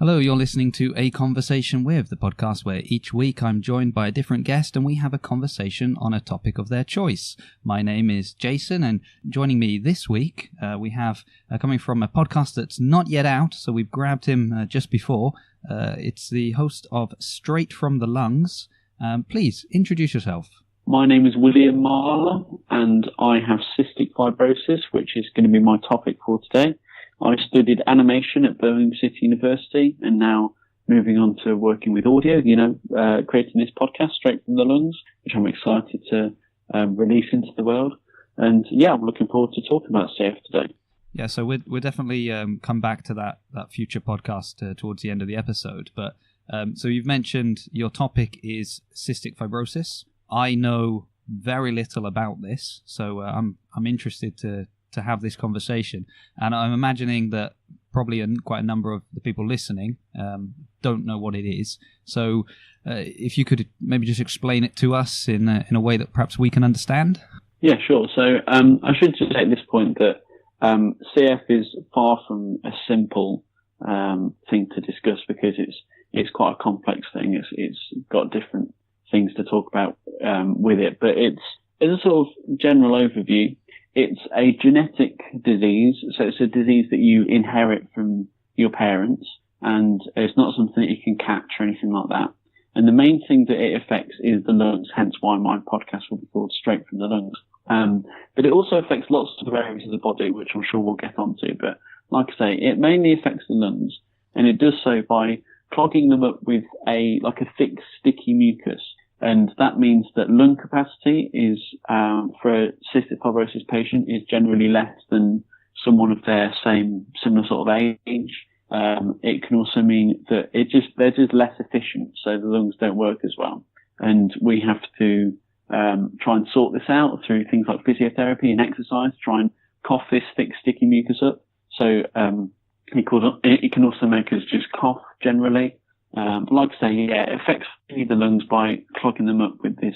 Hello, you're listening to A Conversation With, the podcast where each week I'm joined by a different guest and we have a conversation on a topic of their choice. My name is Jason, and joining me this week we have, coming from a podcast that's not yet out, so we've grabbed him just before. It's the host of Straight from the Lungs. Please, introduce yourself. My name is William Marler, and I have cystic fibrosis, which is going to be my topic for today. I studied animation at Birmingham City University and now moving on to working with audio, creating this podcast Straight from the Lungs, which I'm excited to release into the world. And yeah, I'm looking forward to talking about CF today. Yeah, so we'll definitely come back to that future podcast towards the end of the episode. But so you've mentioned your topic is cystic fibrosis. I know very little about this, so I'm interested to have this conversation, and I'm imagining that probably quite a number of the people listening don't know what it is. So if you could maybe just explain it to us in a way that perhaps we can understand. Yeah, sure. So I should just say at this point that CF is far from a simple thing to discuss, because it's quite a complex thing. It's got different things to talk about with it, but it's a sort of general overview. It's a genetic disease, so it's a disease that you inherit from your parents, and it's not something that you can catch or anything like that. And the main thing that it affects is the lungs, hence why my podcast will be called Straight from the Lungs. But it also affects lots of other areas of the body, which I'm sure we'll get onto. But like I say, it mainly affects the lungs, and it does so by clogging them up with a thick, sticky mucus. And that means that lung capacity is, for a cystic fibrosis patient, is generally less than someone of their similar sort of age. It can also mean that they're just less efficient, so the lungs don't work as well. And we have to try and sort this out through things like physiotherapy and exercise, try and cough this thick, sticky mucus up. So it can also make us just cough generally. Like I say, yeah, it affects the lungs by clogging them up with this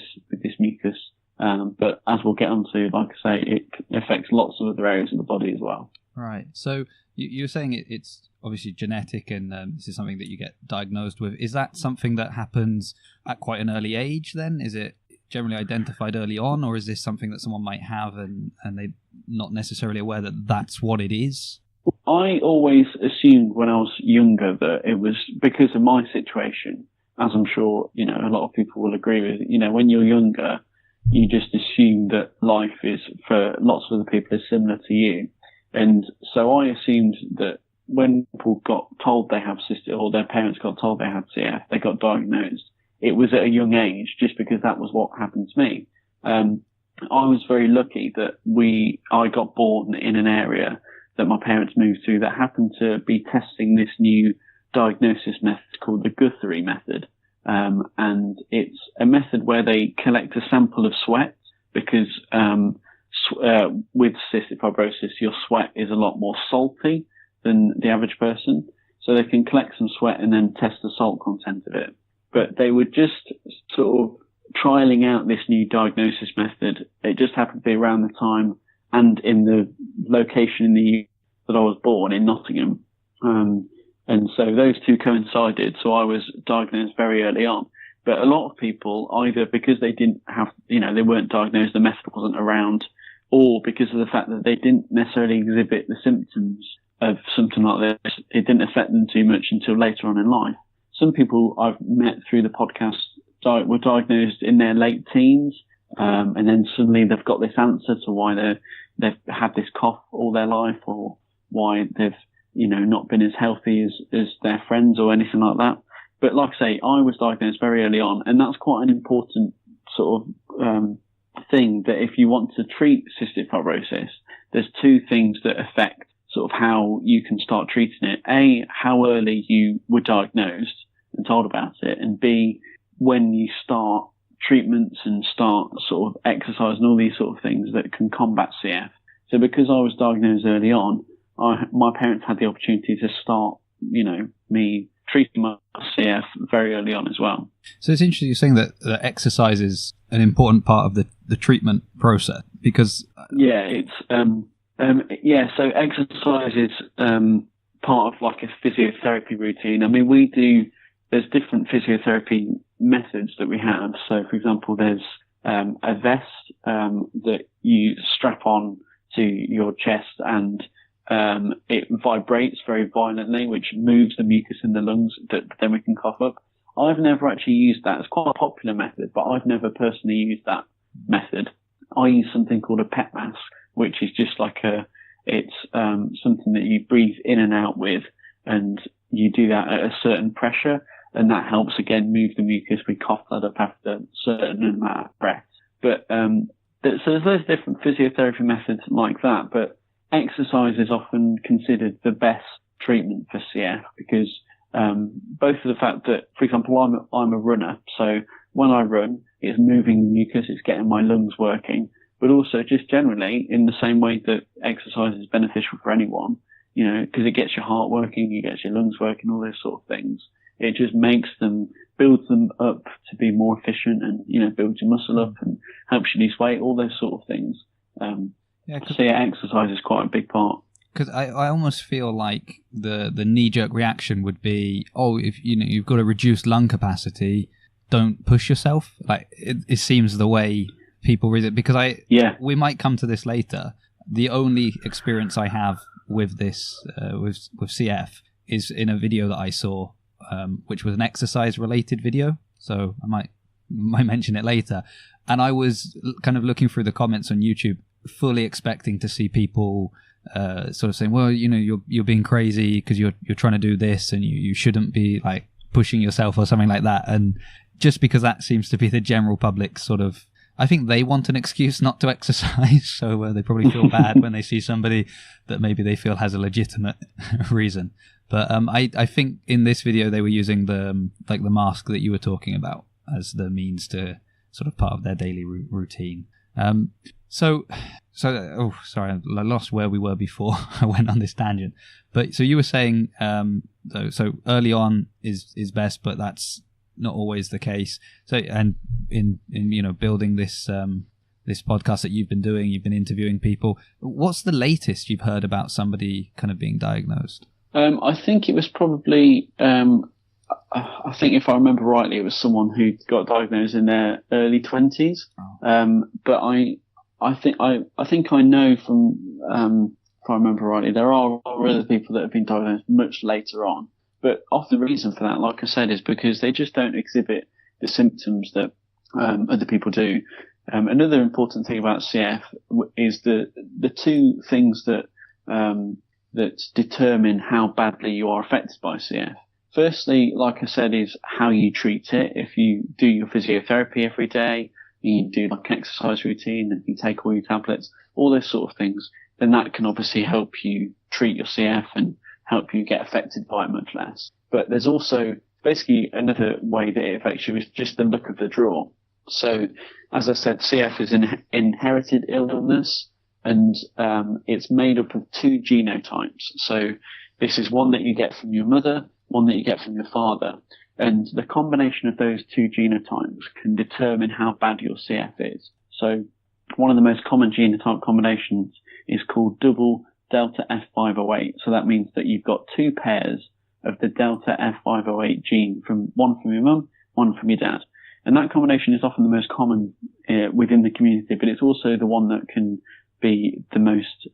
mucus. But as we'll get onto, like I say, it affects lots of other areas of the body as well. Right. So you're saying it's obviously genetic, and this is something that you get diagnosed with. Is that something that happens at quite an early age then? Is it generally identified early on, or is this something that someone might have and they're not necessarily aware that that's what it is? I always assumed when I was younger that it was because of my situation, as I'm sure, a lot of people will agree with. When you're younger, you just assume that life is, for lots of other people, is similar to you. And so I assumed that when people got told they have cystic, or their parents got told they had CF, they got diagnosed, it was at a young age, just because that was what happened to me. I was very lucky that I got born in an area that my parents moved to that happened to be testing this new diagnosis method called the Guthrie method. And it's a method where they collect a sample of sweat, because with cystic fibrosis, your sweat is a lot more salty than the average person. So they can collect some sweat and then test the salt content of it. But they were just sort of trialing out this new diagnosis method. It just happened to be around the time and in the location in the that I was born, in Nottingham. And so those two coincided. So I was diagnosed very early on. But a lot of people, either because they didn't have, they weren't diagnosed, the method wasn't around, or because of the fact that they didn't necessarily exhibit the symptoms of something like this, it didn't affect them too much until later on in life. Some people I've met through the podcast were diagnosed in their late teens, and then suddenly they've got this answer to why they've had this cough all their life, or why they've, not been as healthy as their friends or anything like that. But like I say, I was diagnosed very early on, and that's quite an important sort of thing, that if you want to treat cystic fibrosis, there's two things that affect sort of how you can start treating it. A, how early you were diagnosed and told about it, and B, when you start treatments and start sort of exercise and all these sort of things that can combat CF. So because I was diagnosed early on, my parents had the opportunity to start, me treating my CF very early on as well. So it's interesting you're saying that exercise is an important part of the treatment process, because... Yeah, it's... so exercise is part of like a physiotherapy routine. I mean, there's different physiotherapy methods that we have. So, for example, there's a vest that you strap on to your chest, and it vibrates very violently, which moves the mucus in the lungs that then we can cough up. I've never actually used that. It's quite a popular method, but I've never personally used that method. I use something called a PET mask, which is just like it's something that you breathe in and out with, and you do that at a certain pressure, and that helps again move the mucus. We cough that up after a certain amount of breath. But so there's those different physiotherapy methods like that, but exercise is often considered the best treatment for CF because both of the fact that, for example, I'm a runner, so when I run, it's moving the mucus, it's getting my lungs working, but also just generally in the same way that exercise is beneficial for anyone, you know, because it gets your heart working, it gets your lungs working, all those sort of things. It just builds them up to be more efficient and, you know, builds your muscle up and helps you lose weight, all those sort of things. So exercise is quite a big part. Because I almost feel like the knee-jerk reaction would be, oh, if you know you've got a reduced lung capacity, don't push yourself. Like it seems the way people read it. Because we might come to this later. The only experience I have with this with CF is in a video that I saw, which was an exercise-related video. So I might mention it later. And I was kind of looking through the comments on YouTube, fully expecting to see people sort of saying, well, you know, you're being crazy because you're trying to do this and you shouldn't be like pushing yourself or something like that. And just because that seems to be the general public sort of, I think they want an excuse not to exercise, so they probably feel bad when they see somebody that maybe they feel has a legitimate reason. But I think in this video they were using the mask that you were talking about as the means to sort of part of their daily routine. So, oh, sorry, I lost where we were before I went on this tangent. But so you were saying, so early on is best, but that's not always the case. So, and in you know, building this this podcast that you've been doing, you've been interviewing people. What's the latest you've heard about somebody kind of being diagnosed? I think it was probably, I think if I remember rightly, it was someone who got diagnosed in their early 20s. Oh. But I think I know from, if I remember rightly, there are other people that have been diagnosed much later on. But often the reason for that, like I said, is because they just don't exhibit the symptoms that other people do. Another important thing about CF is the two things that determine how badly you are affected by CF. Firstly, like I said, is how you treat it. If you do your physiotherapy every day, you do like an exercise routine, and you take all your tablets, all those sort of things, then that can obviously help you treat your CF and help you get affected by it much less. But there's also basically another way that it affects you is just the look of the draw. So, as I said, CF is an inherited illness, and it's made up of two genotypes. So this is one that you get from your mother, one that you get from your father. And the combination of those two genotypes can determine how bad your CF is. So one of the most common genotype combinations is called double delta F508. So that means that you've got two pairs of the delta F508 gene, one from your mum, one from your dad. And that combination is often the most common within the community, but it's also the one that can be the most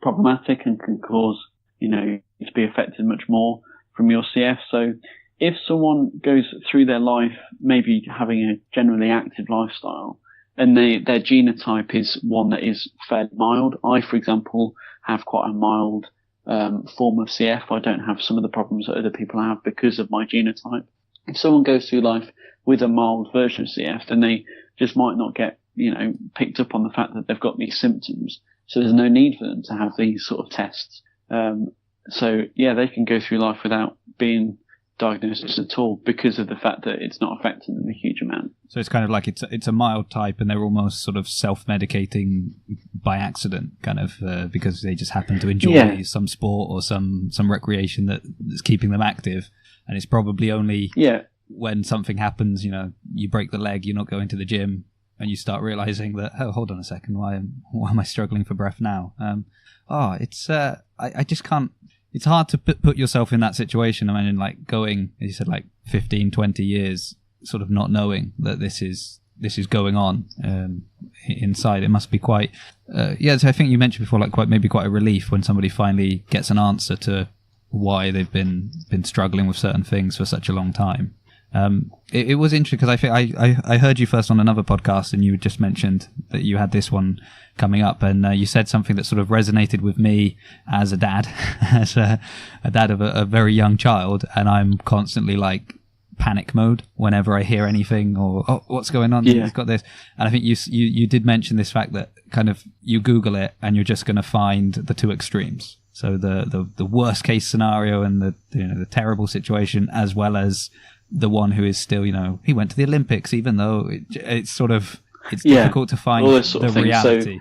problematic and can cause, you know, to be affected much more from your CF. So if someone goes through their life maybe having a generally active lifestyle and their genotype is one that is fairly mild, I, for example, have quite a mild form of CF. I don't have some of the problems that other people have because of my genotype. If someone goes through life with a mild version of CF, then they just might not get, you know, picked up on the fact that they've got these symptoms. So there's no need for them to have these sort of tests. So yeah, they can go through life without being diagnosed at all because of the fact that it's not affecting them a huge amount. So it's kind of like it's a mild type, and they're almost sort of self-medicating by accident, kind of because they just happen to enjoy some sport or some recreation that's keeping them active, and it's probably only when something happens, you know, you break the leg, you're not going to the gym, and you start realizing that, oh, hold on a second, why am I struggling for breath now? I just can't. it's hard to put yourself in that situation. I mean, like going, as you said, like 15, 20 years, sort of not knowing that this is going on inside. It must be quite, so I think you mentioned before, like quite a relief when somebody finally gets an answer to why they've been struggling with certain things for such a long time. It was interesting because I think I heard you first on another podcast, and you just mentioned that you had this one coming up, and you said something that sort of resonated with me as a dad, as a dad of a very young child, and I'm constantly like panic mode whenever I hear anything or what's going on. He's got this, and I think you did mention this fact that kind of you Google it and you're just going to find the two extremes. So the worst case scenario and the terrible situation, as well as the one who is still, he went to the Olympics, even though it's difficult to find the reality.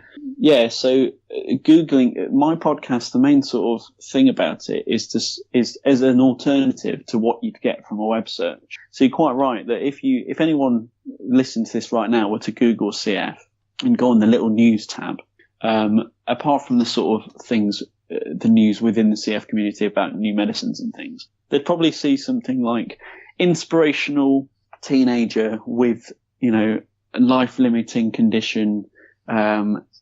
So Googling my podcast, the main sort of thing about it is as an alternative to what you'd get from a web search. So you're quite right that if anyone listening to this right now were to Google CF and go on the little news tab, apart from the sort of things, the news within the CF community about new medicines and things, they'd probably see something like inspirational teenager with, a life-limiting condition,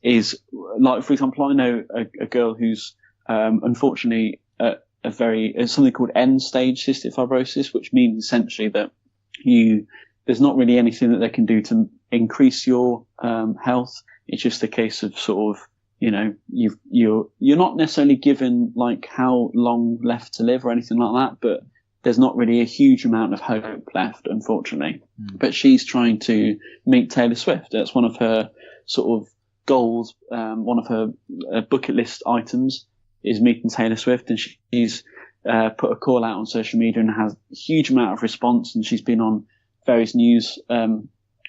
is like, for example, I know a girl who's unfortunately something called end-stage cystic fibrosis, which means essentially that there's not really anything that they can do to increase your health. It's just a case of sort of, you're not necessarily given like how long left to live or anything like that, but there's not really a huge amount of hope left, unfortunately. But she's trying to meet Taylor Swift. That's one of her sort of goals. One of her bucket list items is meeting Taylor Swift, and she's put a call out on social media and has a huge amount of response, and she's been on various news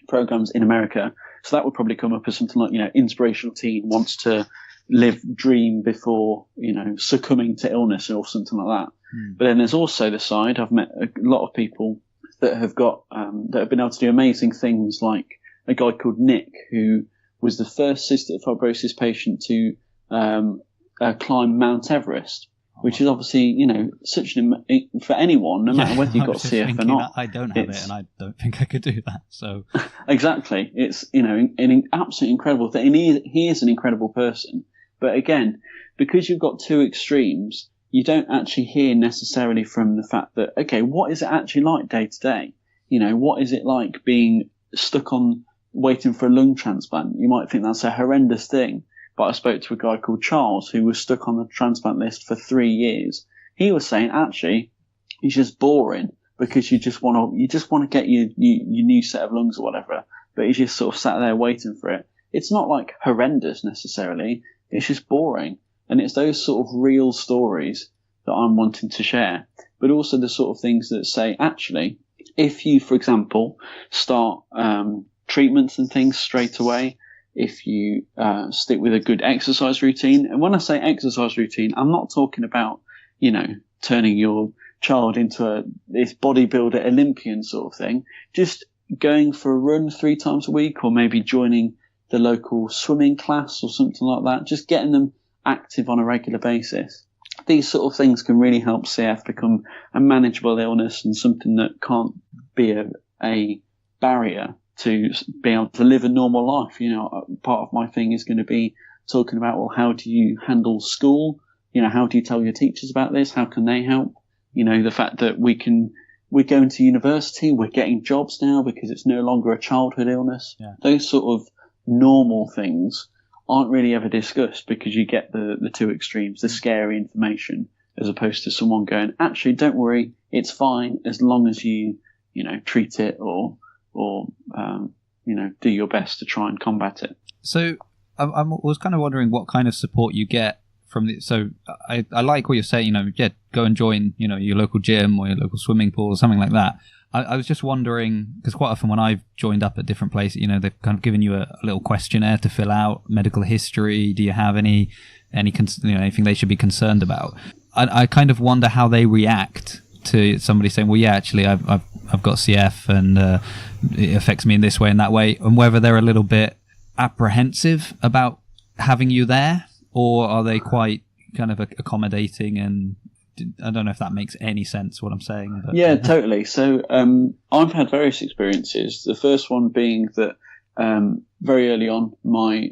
programs in America. So that would probably come up as something like, inspirational teen wants to dream before, succumbing to illness or something like that. But then there's also the side, I've met a lot of people that have got, that have been able to do amazing things, like a guy called Nick, who was the first cystic fibrosis patient to climb Mount Everest, which is obviously, such for anyone, no matter whether you've got CF or not. I don't have it, and I don't think I could do that. So exactly, it's an absolutely incredible thing. And he is an incredible person, but again, because you've got two extremes, you don't actually hear necessarily from the fact that, okay, what is it actually like day to day? What is it like being stuck on waiting for a lung transplant? You might think that's a horrendous thing. But I spoke to a guy called Charles who was stuck on the transplant list for 3 years. He was saying, actually, it's just boring because you just want to get your new set of lungs or whatever. But he just sort of sat there waiting for it. It's not like horrendous necessarily. It's just boring. And it's those sort of real stories that I'm wanting to share. But also the sort of things that say, actually, if you, for example, start treatments and things straight away, if you stick with a good exercise routine. And when I say exercise routine, I'm not talking about, turning your child into this bodybuilder Olympian sort of thing. Just going for a run 3 times a week, or maybe joining the local swimming class or something like that. Just getting them active on a regular basis. These sort of things can really help CF become a manageable illness and something that can't be a barrier to be able to live a normal life. Part of my thing is going to be talking about, well, how do you handle school? How do you tell your teachers about this? How can they help? The fact that we're going to university, we're getting jobs now because it's no longer a childhood illness. Yeah. Those sort of normal things aren't really ever discussed because you get the two extremes, the scary information, as opposed to someone going, actually, don't worry, it's fine as long as you treat it or do your best to try and combat it. So I was kind of wondering what kind of support you get from the. So I like what you're saying. Go and join your local gym or your local swimming pool or something like that. I was just wondering, because quite often when I've joined up at different places, they've kind of given you a little questionnaire to fill out, medical history. Do you have anything they should be concerned about? I kind of wonder how they react to somebody saying, well, yeah, actually, I've got CF and it affects me in this way and that way, and whether they're a little bit apprehensive about having you there, or are they quite kind of accommodating, and I don't know if that makes any sense what I'm saying. But. Yeah, totally. So I've had various experiences. The first one being that very early on, my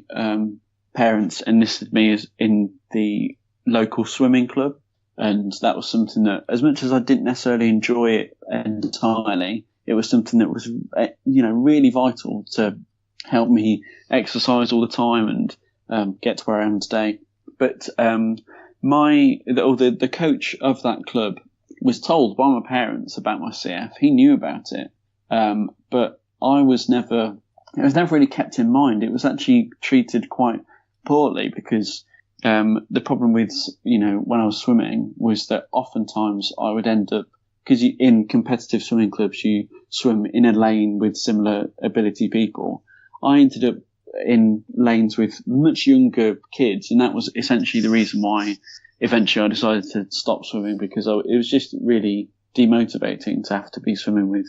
parents enlisted me as in the local swimming club, and that was something that, as much as I didn't necessarily enjoy it entirely, it was something that was, really vital to help me exercise all the time and get to where I am today. But the coach of that club was told by my parents about my CF. He knew about it, but it was never really kept in mind. It was actually treated quite poorly because the problem with, when I was swimming was that oftentimes I would end up, because in competitive swimming clubs, you swim in a lane with similar ability people. I ended up in lanes with much younger kids, and that was essentially the reason why eventually I decided to stop swimming, because it was just really demotivating to have to be swimming with,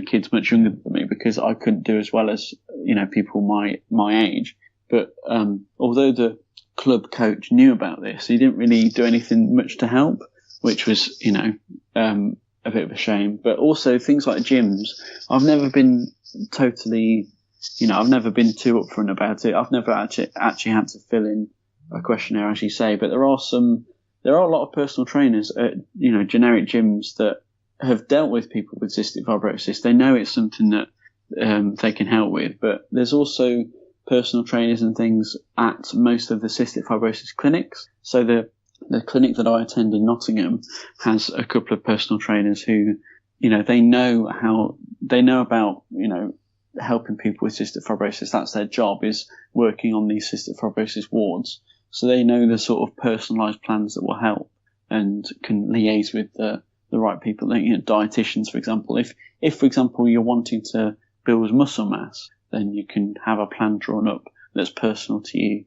kids much younger than me, because I couldn't do as well as, people my age. But although the club coach knew about this, he didn't really do anything much to help, which was, a bit of a shame. But also things like gyms, I've never been totally, I've never been too upfront about it. I've never actually had to fill in a questionnaire, as you say. But there are a lot of personal trainers at, generic gyms that have dealt with people with cystic fibrosis. They know it's something that they can help with. But there's also personal trainers and things at most of the cystic fibrosis clinics. So the clinic that I attend in Nottingham has a couple of personal trainers who, they know about, helping people with cystic fibrosis. That's their job, is working on these cystic fibrosis wards. So they know the sort of personalised plans that will help and can liaise with the right people. Dietitians, for example. If, for example, you're wanting to build muscle mass, then you can have a plan drawn up that's personal to you.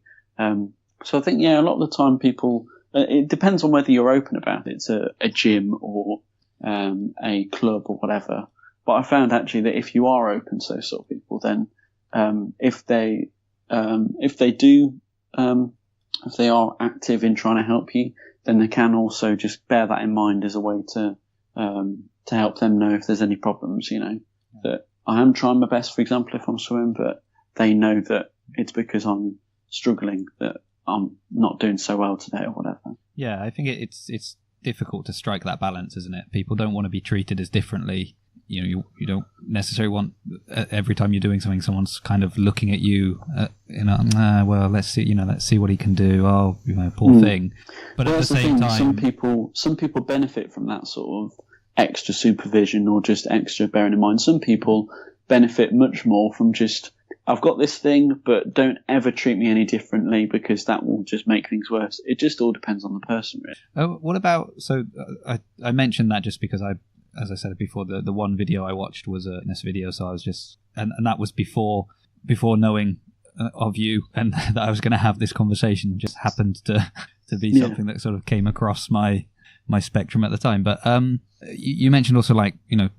So I think, a lot of the time people, it depends on whether you're open about it to a gym or a club or whatever. But I found actually that if you are open to those sort of people, then if they are active in trying to help you, then they can also just bear that in mind as a way to help them know if there's any problems. That I am trying my best, for example, if I'm swimming, but they know that it's because I'm struggling, that I'm not doing so well today or whatever. Yeah, I think it's difficult to strike that balance, isn't it? People don't want to be treated as differently. You don't necessarily want every time you're doing something, someone's kind of looking at you, well, let's see what he can do. Oh, poor thing. But at the same time, some people benefit from that sort of extra supervision or just extra bearing in mind. Some people benefit much more from just, I've got this thing, but don't ever treat me any differently, because that will just make things worse. It just all depends on the person, really. What about, I mentioned that just because as I said before, the one video I watched was a fitness video, so I was just, and that was before knowing of you and that I was going to have this conversation. It just happened to be something that sort of came across my spectrum at the time. But you mentioned also,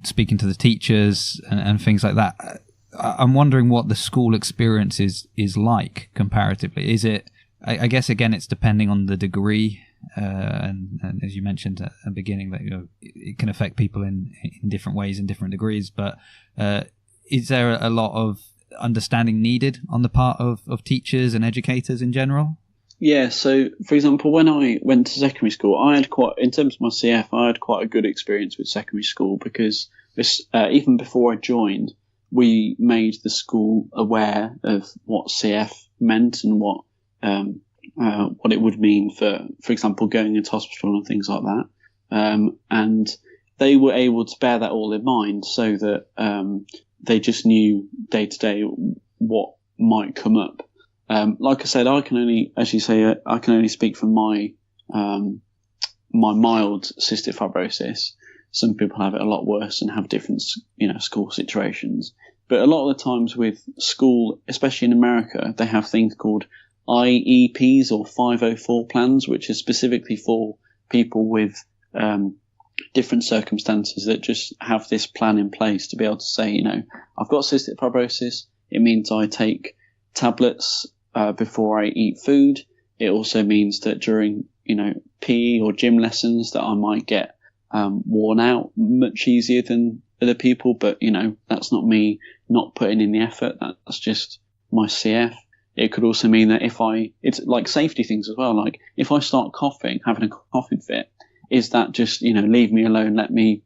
speaking to the teachers and things like that. I'm wondering what the school experience is like comparatively. Is it, I guess, again, it's depending on the degree, and as you mentioned at the beginning, that it can affect people in different ways in different degrees. But is there a lot of understanding needed on the part of teachers and educators in general? Yeah, so for example, when I went to secondary school, in terms of my CF, I had quite a good experience with secondary school, because even before I joined, we made the school aware of what CF meant and what it would mean for example, going into hospital and things like that. And they were able to bear that all in mind, so that they just knew day to day what might come up. Like I said, I can only speak from my mild cystic fibrosis. Some people have it a lot worse and have different, school situations. But a lot of the times with school, especially in America, they have things called IEPs or 504 plans, which are specifically for people with different circumstances that just have this plan in place to be able to say, I've got cystic fibrosis. It means I take tablets before I eat food. It also means that during, PE or gym lessons that I might get worn out much easier than other people, but that's not me not putting in the effort. That's just my CF. It could also mean that it's like safety things as well. Like if I start coughing, having a coughing fit, is that just, leave me alone, let me,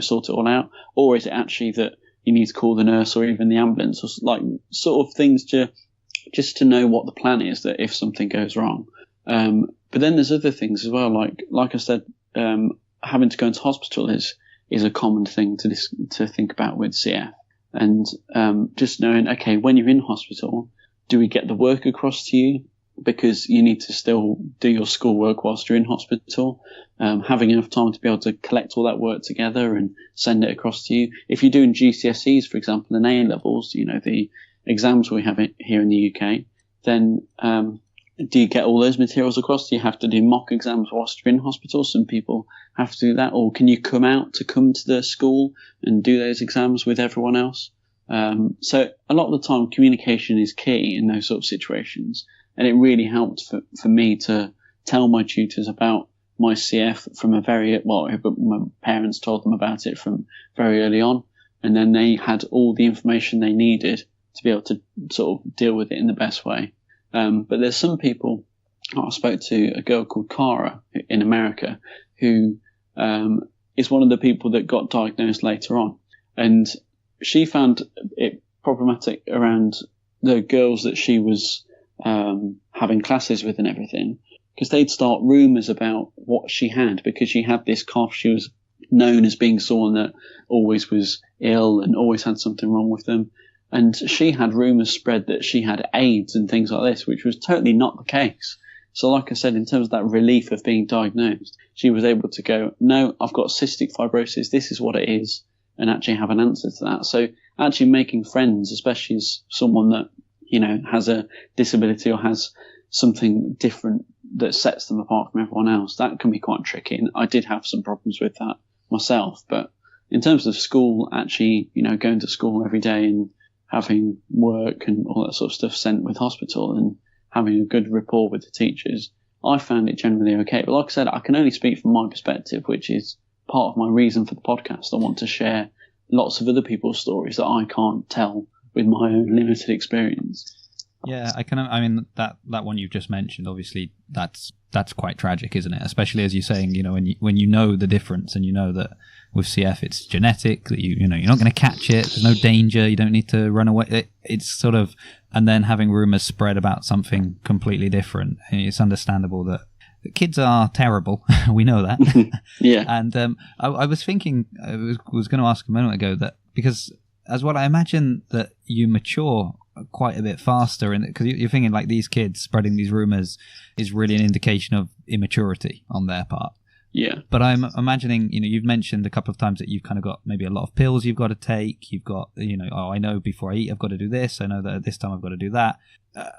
sort it all out? Or is it actually that you need to call the nurse or even the ambulance, or like sort of things just to know what the plan is, that if something goes wrong. But then there's other things as well. Like I said, having to go into hospital is a common thing to think about with CF. And just knowing, okay, when you're in hospital, do we get the work across to you? Because you need to still do your schoolwork whilst you're in hospital. Having enough time to be able to collect all that work together and send it across to you. If you're doing GCSEs, for example, and A-levels, the exams we have here in the UK, then do you get all those materials across? Do you have to do mock exams whilst you're in hospital? Some people have to do that. Or can you come to the school and do those exams with everyone else? So a lot of the time, communication is key in those sort of situations. And it really helped for me to tell my tutors about my CF from my parents told them about it from very early on. And then they had all the information they needed to be able to sort of deal with it in the best way. But there's some people, I spoke to a girl called Cara in America, who is one of the people that got diagnosed later on. And she found it problematic around the girls that she was having classes with and everything, because they'd start rumours about what she had, because she had this cough. She was known as being someone that always was ill and always had something wrong with them. And she had rumours spread that she had AIDS and things like this, which was totally not the case. So like I said, in terms of that relief of being diagnosed, she was able to go, no, I've got cystic fibrosis, this is what it is, and actually have an answer to that. So actually making friends, especially as someone that, has a disability or has something different that sets them apart from everyone else, that can be quite tricky. And I did have some problems with that myself. But in terms of school, actually, going to school every day and having work and all that sort of stuff sent with hospital and having a good rapport with the teachers, I found it generally okay. But like I said, I can only speak from my perspective, which is part of my reason for the podcast. I want to share lots of other people's stories that I can't tell with my own limited experience. Yeah, I mean, that one you've just mentioned, obviously that's quite tragic, isn't it? Especially as you're saying, when you know the difference, and you know that with CF it's genetic, that you're not going to catch it, there's no danger, you don't need to run away. It's sort of, and then having rumours spread about something completely different. It's understandable that kids are terrible. We know that. Yeah. And I was thinking, I was going to ask a moment ago that, because as well, I imagine that you mature quite a bit faster, and because you're thinking like these kids spreading these rumors is really an indication of immaturity on their part. Yeah. But I'm imagining, you've mentioned a couple of times that you've kind of got maybe a lot of pills you've got to take. You've got, I know before I eat I've got to do this. I know that at this time I've got to do that.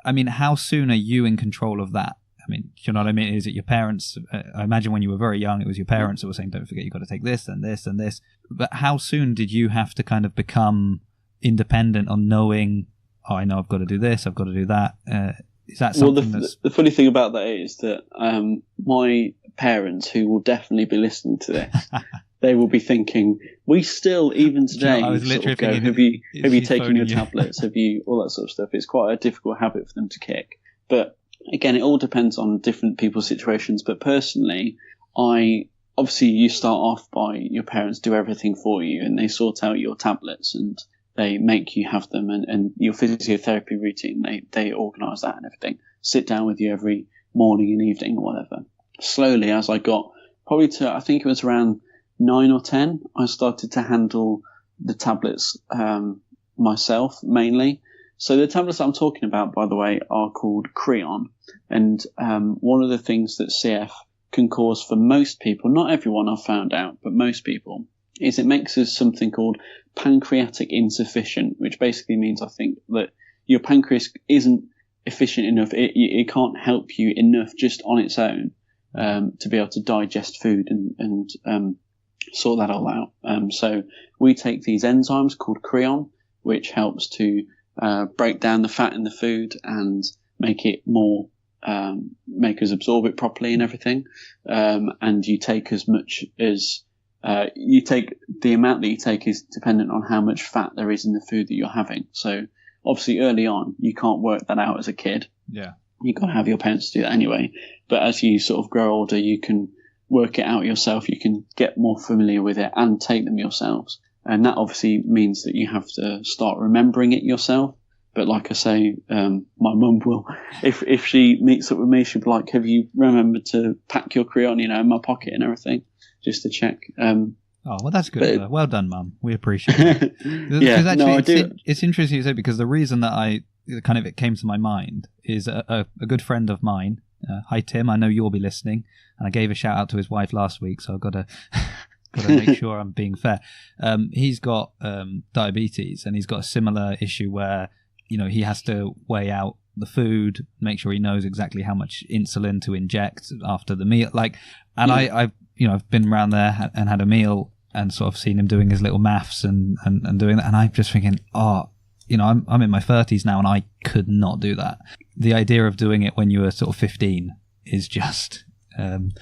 I mean, how soon are you in control of that? I mean, do you know what I mean? Is it your parents? I imagine when you were very young, it was your parents that were saying, don't forget, you've got to take this and this and this. But how soon did you have to kind of become independent on knowing, I know I've got to do this, I've got to do that? Is that something the funny thing about that is that my parents, who will definitely be listening to this, they will be thinking, we still, even today, I was literally go, have you taken your tablets? Have you, all that sort of stuff. It's quite a difficult habit for them to kick. But again, it all depends on different people's situations. But personally, obviously you start off by your parents do everything for you, and they sort out your tablets and they make you have them, and your physiotherapy routine, they organise that and everything. Sit down with you every morning and evening or whatever. Slowly, as I got probably to, I think it was around 9 or 10, I started to handle the tablets myself mainly. So the tablets I'm talking about, by the way, are called Creon. And one of the things that CF can cause for most people, not everyone I've found out, but most people, is it makes us something called pancreatic insufficient, which basically means, I think, that your pancreas isn't efficient enough. It can't help you enough just on its own to be able to digest food and sort that all out. So we take these enzymes called Creon, which helps to break down the fat in the food and make it more make us absorb it properly and everything. And you take as much as you take. The amount that you take is dependent on how much fat there is in the food that you're having. So obviously early on, you can't work that out as a kid. Yeah. You've got to have your parents do that anyway. But as you sort of grow older, you can work it out yourself. You can get more familiar with it and take them yourselves. And that obviously means that you have to start remembering it yourself. But like I say, my mum will, if she meets up with me, she'll be like, have you remembered to pack your crayon, in my pocket and everything, just to check. Oh, well, that's good. Well done, Mum. We appreciate it. Yeah, actually, I do. It's interesting you say, because the reason that it came to my mind is a good friend of mine. Hi, Tim. I know you'll be listening. And I gave a shout out to his wife last week, so I've got to make sure I'm being fair. He's got diabetes, and he's got a similar issue where, he has to weigh out the food, make sure he knows exactly how much insulin to inject after the meal. I've been around there and had a meal and sort of seen him doing his little maths and doing that. And I'm just thinking, I'm in my 30s now and I could not do that. The idea of doing it when you were sort of 15 is just, and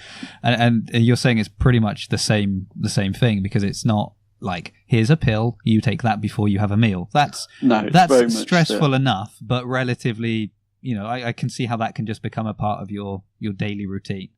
you're saying it's pretty much the same thing, because it's not like, here's a pill, you take that before you have a meal. That's stressful enough, but relatively, I can see how that can just become a part of your daily routine.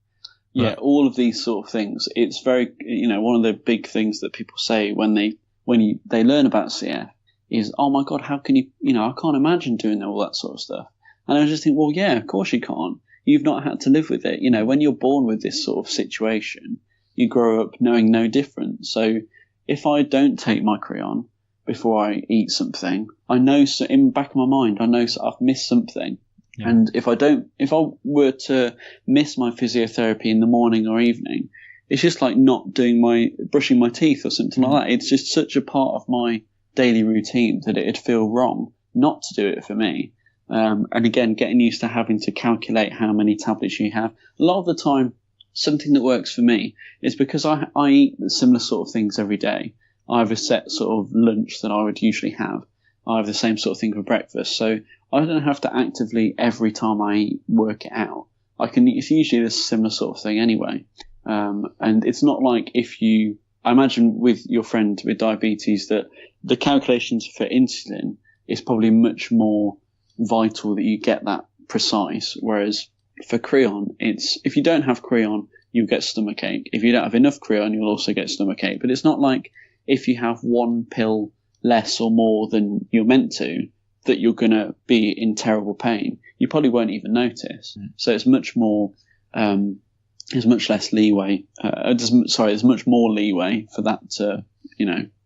Yeah, all of these sort of things. It's very, one of the big things that people say when they learn about CF is, oh my God, how can you, I can't imagine doing all that sort of stuff. And I just think, well, yeah, of course you can't. You've not had to live with it. When you're born with this sort of situation, you grow up knowing no different. So if I don't take my crayon before I eat something, I know, so in the back of my mind, I know I've missed something. Yeah. And if I were to miss my physiotherapy in the morning or evening, it's just like not brushing my teeth or something like that. It's just such a part of my daily routine that it'd feel wrong not to do it for me. And again, getting used to having to calculate how many tablets you have. A lot of the time, something that works for me is because I eat similar sort of things every day. I have a set sort of lunch that I would usually have. I have the same sort of thing for breakfast. So I don't have to actively, every time I eat, work it out. It's usually the similar sort of thing anyway. And it's not like I imagine with your friend with diabetes that the calculations for insulin is probably much more vital that you get that precise. Whereas for crayon, if you don't have crayon, you'll get stomachache. If you don't have enough crayon, you'll also get stomachache. But it's not like if you have one pill less or more than you're meant to, that you're going to be in terrible pain. You probably won't even notice. So it's much more, there's much less leeway. There's much more leeway for that to,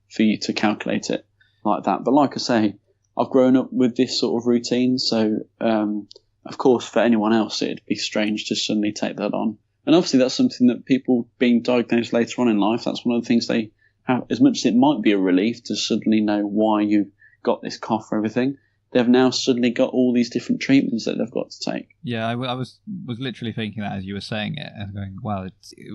for you to calculate it like that. But like I say, I've grown up with this sort of routine. So, of course, for anyone else, it'd be strange to suddenly take that on. And obviously that's something that people being diagnosed later on in life, that's one of the things they have, as much as it might be a relief to suddenly know why you've got this cough or everything, they've now suddenly got all these different treatments that they've got to take. Yeah, I was literally thinking that as you were saying it, and going, wow,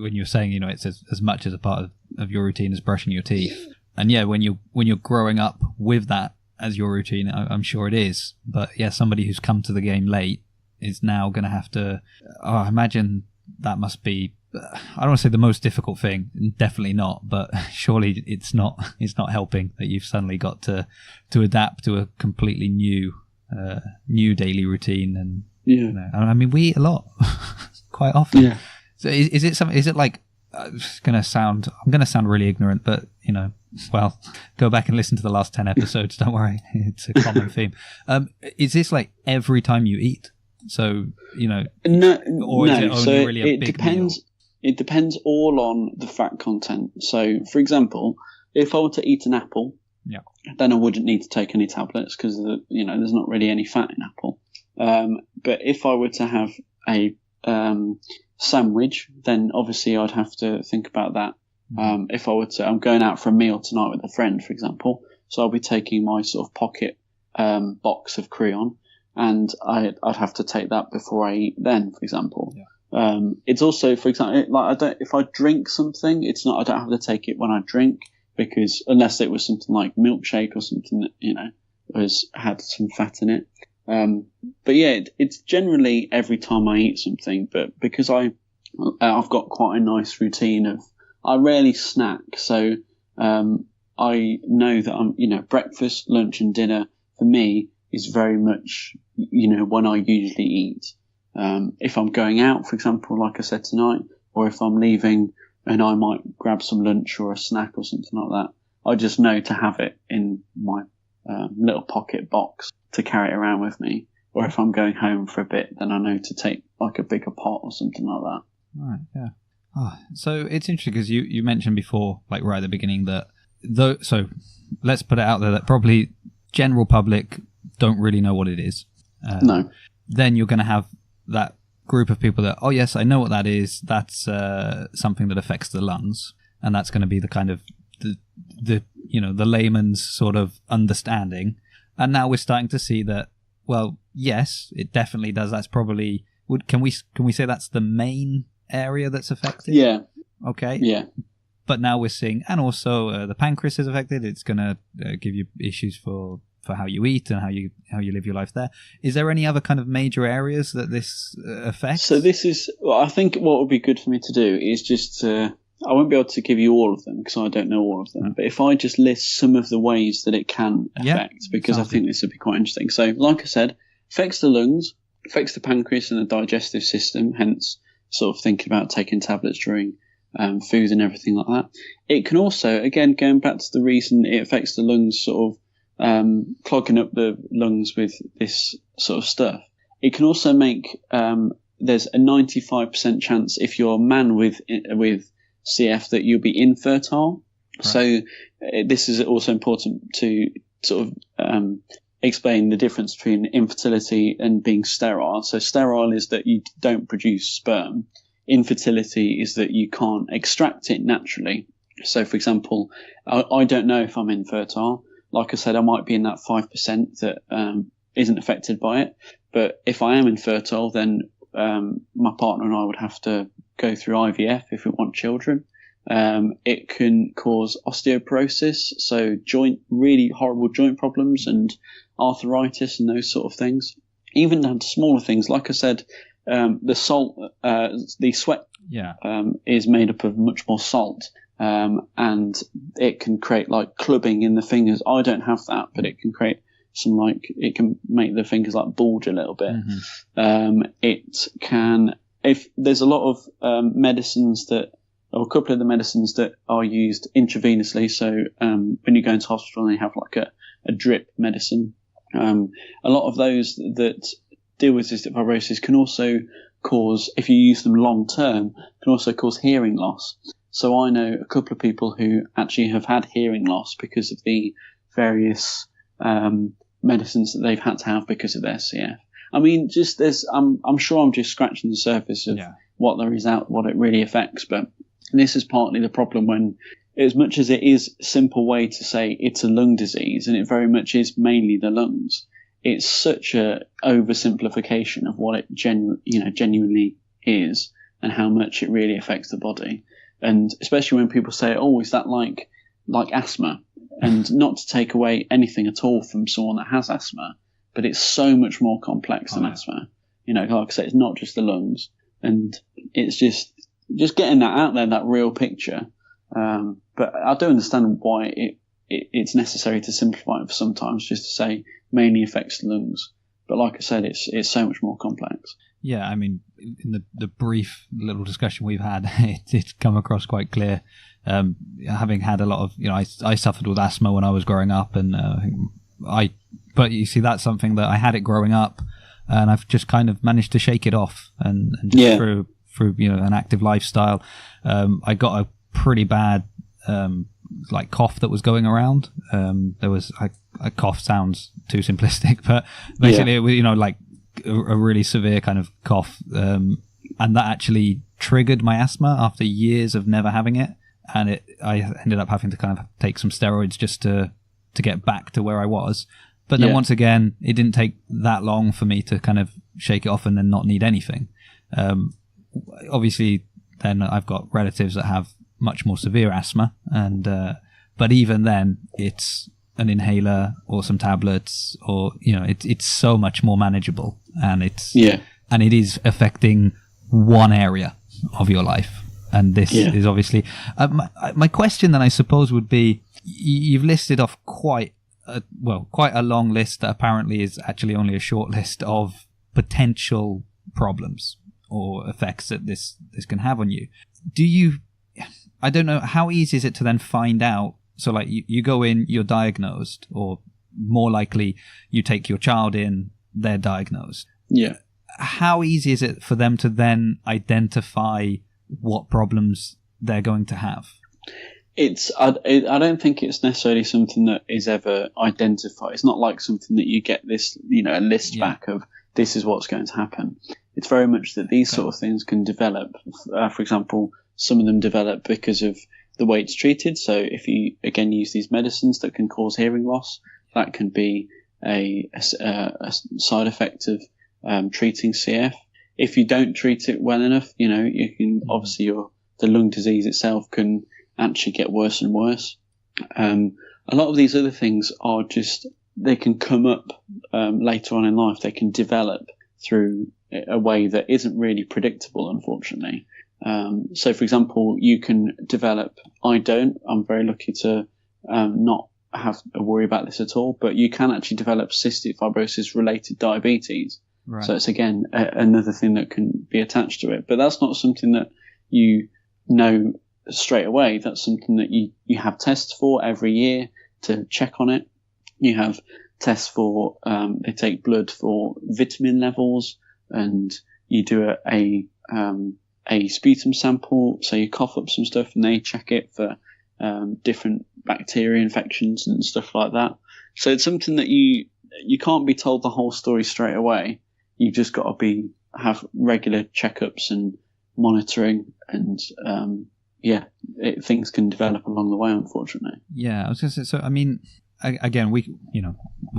when you were saying, it's as much as a part of your routine as brushing your teeth. And yeah, when you're growing up with that as your routine, I'm sure it is. But yeah, somebody who's come to the game late is now going to have to, I imagine that must be, I don't want to say the most difficult thing, definitely not, but surely it's not helping that you've suddenly got to adapt to a completely new daily routine. And I mean, we eat a lot quite often. Yeah. So is it like, I'm going to sound really ignorant, but well, go back and listen to the last 10 episodes. Don't worry. It's a common theme. Is this like every time you eat? So, no, or is it only really a big depends. Meal? It depends all on the fat content. So, for example, if I were to eat an apple, then I wouldn't need to take any tablets because, there's not really any fat in apple. But if I were to have a sandwich, then obviously I'd have to think about that. If I'm going out for a meal tonight with a friend, for example, so I'll be taking my sort of pocket box of crayon, and I'd have to take that before I eat then, for example. Yeah. It's also, for example, if I drink something, I don't have to take it when I drink, because unless it was something like milkshake or something that, had some fat in it. But yeah, it's generally every time I eat something, but because I've got quite a nice routine of, I rarely snack. So, I know that breakfast, lunch and dinner for me is very much, when I usually eat. If I'm going out, for example, like I said tonight, or if I'm leaving and I might grab some lunch or a snack or something like that, I just know to have it in my little pocket box to carry it around with me. Or if I'm going home for a bit, then I know to take like a bigger pot or something like that. Right, yeah. Oh, so it's interesting because you mentioned before, like right at the beginning, that so let's put it out there that probably general public don't really know what it is. No. Then you're going to have that group of people that, oh yes, I know what that is. That's something that affects the lungs, and that's going to be the kind of the layman's sort of understanding. And now we're starting to see that, well, yes, it definitely does. That's probably can we say that's the main area that's affected? Yeah. Okay. Yeah. But now we're seeing, and also the pancreas is affected. It's going to give you issues for how you eat and how you live your life there. Is there any other kind of major areas that this affects? So this is, I think what would be good for me to do is just, I won't be able to give you all of them because I don't know all of them. But if I just list some of the ways that it can affect, because I think this would be quite interesting. So like I said, affects the lungs, affects the pancreas and the digestive system, hence sort of thinking about taking tablets during food and everything like that. It can also, again, going back to the reason it affects the lungs, sort of clogging up the lungs with this sort of stuff. It can also make, there's a 95% chance if you're a man with CF that you'll be infertile. Right. So this is also important to sort of explain the difference between infertility and being sterile. So sterile is that you don't produce sperm. Infertility is that you can't extract it naturally. So, for example, I don't know if I'm infertile. Like I said, I might be in that 5% that isn't affected by it. But if I am infertile, then my partner and I would have to go through IVF if we want children. It can cause osteoporosis, so really horrible joint problems and arthritis and those sort of things. Even down to smaller things, like I said, the salt, the sweat, is made up of much more salt, and it can create like clubbing in the fingers. I don't have that, but it can create some it can make the fingers like bulge a little bit. Mm-hmm. It can, if there's a lot of medicines or a couple of the medicines that are used intravenously. So when you go into hospital and they have like a drip medicine, a lot of those that deal with cystic fibrosis can also cause, if you use them long term, can also cause hearing loss. So I know a couple of people who actually have had hearing loss because of the various medicines that they've had to have because of their CF. I mean, just I'm sure I'm just scratching the surface of what there is what it really affects, but this is partly the problem when, as much as it is a simple way to say it's a lung disease, and it very much is mainly the lungs, it's such a oversimplification of what it genuinely is and how much it really affects the body. And especially when people say, oh, is that like asthma? And not to take away anything at all from someone that has asthma, but it's so much more complex than asthma. Like I said, it's not just the lungs, and it's just getting that out there, that real picture. But I do understand why it's necessary to simplify it sometimes, just to say mainly affects the lungs. But like I said, it's so much more complex. Yeah, I mean, in the brief little discussion we've had, it's come across quite clear. Having had a lot of, I suffered with asthma when I was growing up, and but you see, that's something that I had it growing up, and I've just kind of managed to shake it off, and just through an active lifestyle, I got a pretty bad cough that was going around. There was a cough sounds too simplistic, but basically it was a really severe kind of cough, and that actually triggered my asthma after years of never having it, and I ended up having to kind of take some steroids just to get back to where I was. But then once again, it didn't take that long for me to kind of shake it off and then not need anything. Obviously, then I've got relatives that have much more severe asthma, and but even then, it's an inhaler or some tablets, or it's so much more manageable, and it is affecting one area of your life. And this is obviously my question then, I suppose, would be, you've listed off quite a long list that apparently is actually only a short list of potential problems or effects that this can have on you. I don't know, how easy is it to then find out? So like you go in, you're diagnosed, or more likely you take your child in, they're diagnosed. Yeah. How easy is it for them to then identify what problems they're going to have? I don't think it's necessarily something that is ever identified. It's not like something that you get this, a list back of this is what's going to happen. It's very much that these sort of things can develop. For example, some of them develop because of the way it's treated. So if you, again, use these medicines that can cause hearing loss, that can be a side effect of treating CF. If you don't treat it well enough, you can obviously the lung disease itself can actually get worse and worse. A lot of these other things are just, they can come up later on in life. They can develop through a way that isn't really predictable, unfortunately. So, for example, you can develop, I'm very lucky to not have a worry about this at all, but you can actually develop cystic fibrosis related diabetes. Right. So it's, again, another thing that can be attached to it. But that's not something that you know straight away. That's something that you have tests for every year to check on it. You have tests for, they take blood for vitamin levels, and you do a sputum sample. So you cough up some stuff and they check it for different bacteria infections and stuff like that. So it's something that you can't be told the whole story straight away. You've just got to have regular checkups and monitoring, and things can develop along the way, unfortunately. Yeah, I was going to say. So, I mean, again, we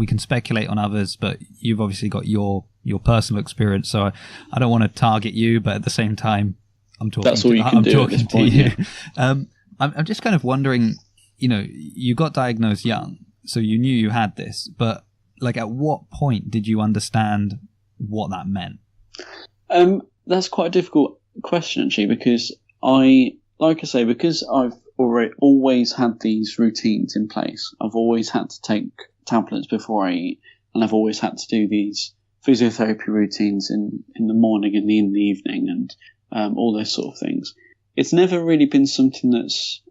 can speculate on others, but you've obviously got your personal experience. So I don't want to target you, but at the same time, I'm talking. That's all you can do at this point. You. Yeah. I'm just kind of wondering. You got diagnosed young, so you knew you had this, but like, at what point did you understand what that meant? That's quite a difficult question, actually, because because I've always had these routines in place. I've always had to take tablets before I eat, and I've always had to do these physiotherapy routines in the morning and in the evening, and all those sort of things. It's never really been something that's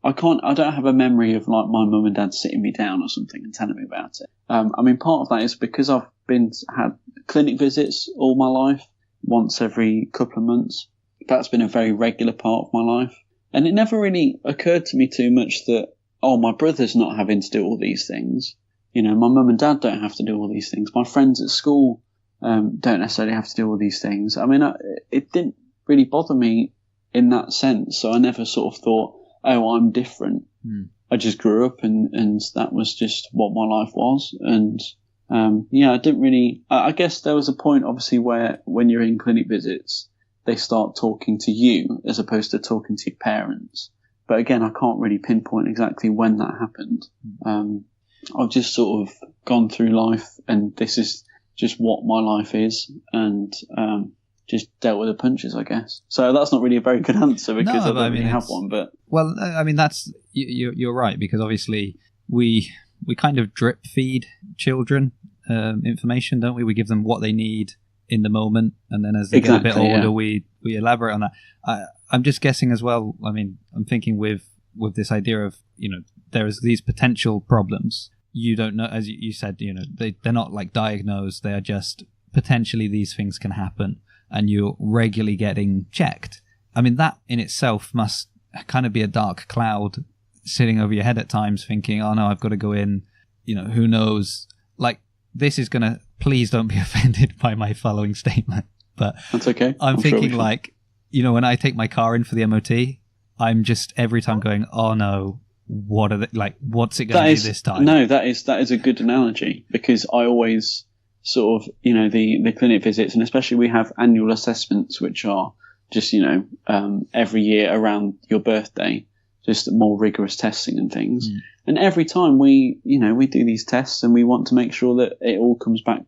I don't have a memory of like my mum and dad sitting me down or something and telling me about it. Part of that is because I've had clinic visits all my life, once every couple of months. That's been a very regular part of my life. And it never really occurred to me too much that, my brother's not having to do all these things. My mum and dad don't have to do all these things. My friends at school don't necessarily have to do all these things. It didn't really bother me in that sense. So I never sort of thought, I'm different. I just grew up and that was just what my life was. And I didn't really, I guess there was a point obviously where when you're in clinic visits, they start talking to you as opposed to talking to your parents. But again, I can't really pinpoint exactly when that happened. I've just sort of gone through life, and this is just what my life is, and just dealt with the punches, I guess. So that's not really a very good answer, because I don't really have one. But that's you're right, because obviously we kind of drip feed children information, don't we? We give them what they need in the moment, and then as they get a bit older, we elaborate on that. I'm just guessing as well. I'm thinking with this idea of, there's these potential problems. You don't know, as you said, they're not like diagnosed. They are just potentially these things can happen, and you're regularly getting checked. That in itself must kind of be a dark cloud sitting over your head at times, thinking, oh no, I've got to go in. Who knows? Like, this is going to, please don't be offended by my following statement, but that's okay. I'm thinking when I take my car in for the MOT, I'm just every time going, oh no, what are they, like, what's it going to do this time? No, that is a good analogy, because I always sort of, the clinic visits, and especially we have annual assessments, which are just, every year around your birthday. just more rigorous testing and things. And every time we do these tests, and we want to make sure that it all comes back,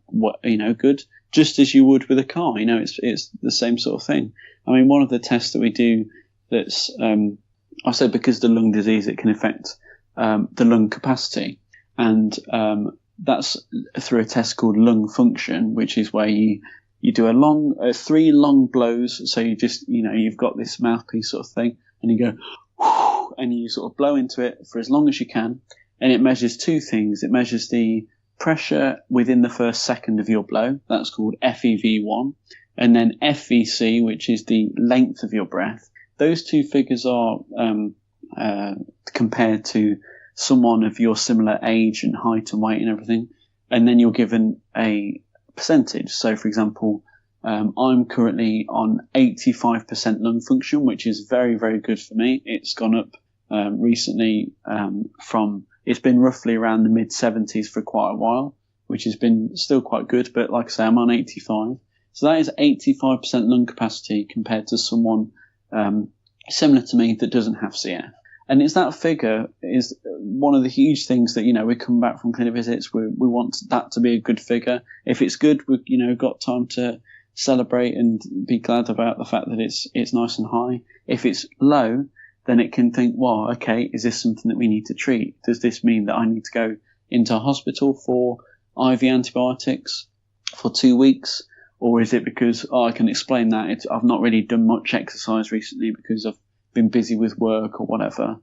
good, just as you would with a car. It's the same sort of thing. I mean, one of the tests that we do that's, I said because the lung disease, it can affect the lung capacity. And that's through a test called lung function, which is where you do 3 long blows. So you just, you've got this mouthpiece sort of thing, and you go, and you sort of blow into it for as long as you can. And it measures 2 things. It measures the pressure within the first second of your blow. That's called FEV1. And then FVC, which is the length of your breath. Those 2 figures are compared to someone of your similar age and height and weight and everything. And then you're given a percentage. So, for example, I'm currently on 85% lung function, which is very, very good for me. It's gone up recently it's been roughly around the mid-70s for quite a while, which has been still quite good. But like I say, I'm on 85. So that is 85% lung capacity compared to someone similar to me that doesn't have CF. And it's that figure is one of the huge things that, we come back from clinic visits. We want that to be a good figure. If it's good, we've got time to celebrate and be glad about the fact that it's nice and high. If it's low, then it can think, well, okay, is this something that we need to treat? Does this mean that I need to go into a hospital for IV antibiotics for 2 weeks? Or is it because, I can explain that I've not really done much exercise recently because I've been busy with work or whatever.